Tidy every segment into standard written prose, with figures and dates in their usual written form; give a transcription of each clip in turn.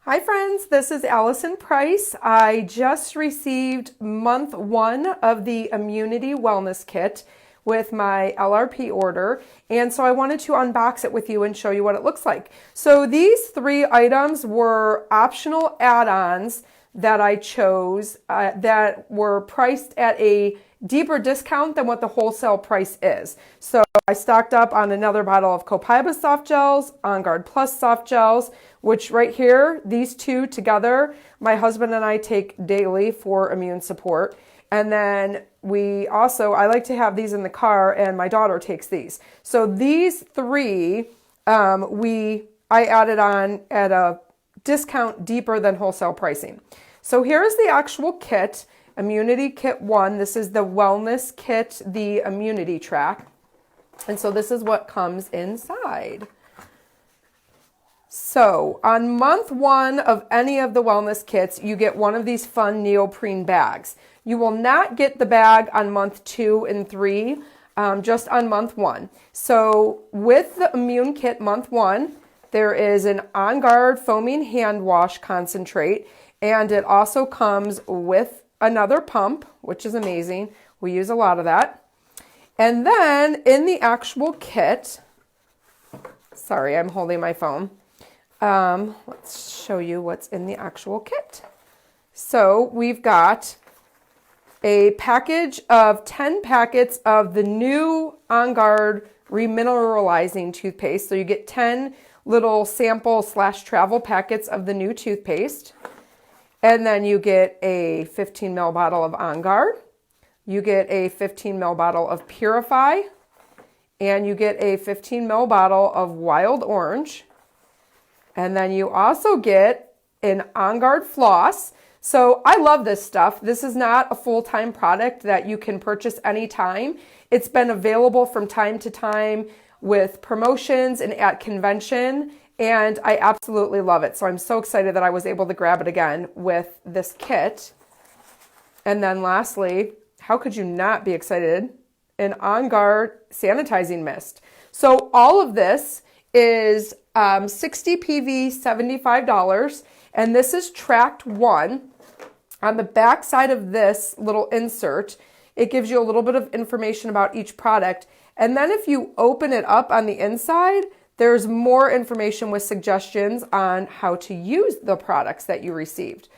Hi friends, this is Allison Price. I just received month 1 of the Immunity Wellness Kit with my LRP order, and so I wanted to unbox it with you and show you what it looks like. So these 3 items were optional add-ons that I chose that were priced at a deeper discount than what the wholesale price is. So I stocked up on another bottle of Copaiba soft gels, On Guard Plus soft gels, which right here, these 2 together, my husband and I take daily for immune support. And then I like to have these in the car, and my daughter takes these. So these 3, I added on at a discount deeper than wholesale pricing. So here's the actual kit, Immunity Kit 1. This is the Wellness Kit, the Immunity Track. And so this is what comes inside. So on month 1 of any of the wellness kits, you get one of these fun neoprene bags. You will not get the bag on month 2 and 3, just on month 1. So with the Immune Kit month 1, there is an On Guard foaming hand wash concentrate, and it also comes with another pump, which is amazing. We use a lot of that. And then in the actual kit, sorry, I'm holding my phone. Let's show you what's in the actual kit. So we've got a package of 10 packets of the new On Guard Remineralizing toothpaste. So you get 10 little sample/travel packets of the new toothpaste. And then you get a 15 ml bottle of On Guard. You get a 15 ml bottle of Purify. And you get a 15 ml bottle of Wild Orange. And then you also get an On Guard floss. So I love this stuff. This is not a full-time product that you can purchase anytime. It's been available from time to time with promotions and at convention, and I absolutely love it. So I'm so excited that I was able to grab it again with this kit. And then lastly, how could you not be excited? An On Guard sanitizing mist. So all of this is 60 PV, $75, and this is tracked 1. On the back side of this little insert, it gives you a little bit of information about each product, and then if you open it up on the inside, there's more information with suggestions on how to use the products that you received.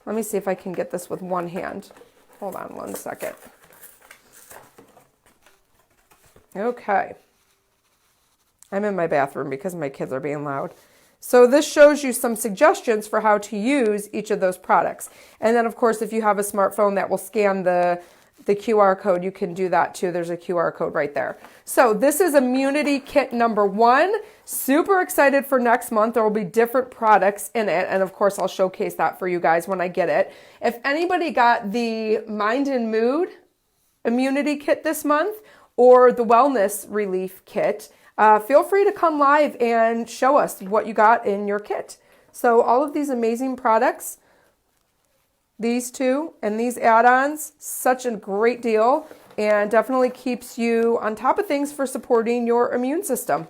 Let me see if I can get this with one hand. Hold on one second. Okay. I'm in my bathroom because my kids are being loud. So this shows you some suggestions for how to use each of those products. And then, of course, if you have a smartphone that will scan the QR code, you can do that too. There's a QR code right there. So this is Immunity Kit number 1. Super excited for next month. There will be different products in it. And of course, I'll showcase that for you guys when I get it. If anybody got the Mind and Mood Immunity Kit this month or the Wellness Relief Kit, feel free to come live and show us what you got in your kit. So all of these amazing products, these 2 and these add-ons, such a great deal, and definitely keeps you on top of things for supporting your immune system.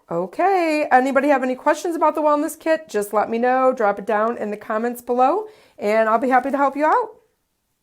Okay, anybody have any questions about the wellness kit? Just let me know, drop it down in the comments below, and I'll be happy to help you out.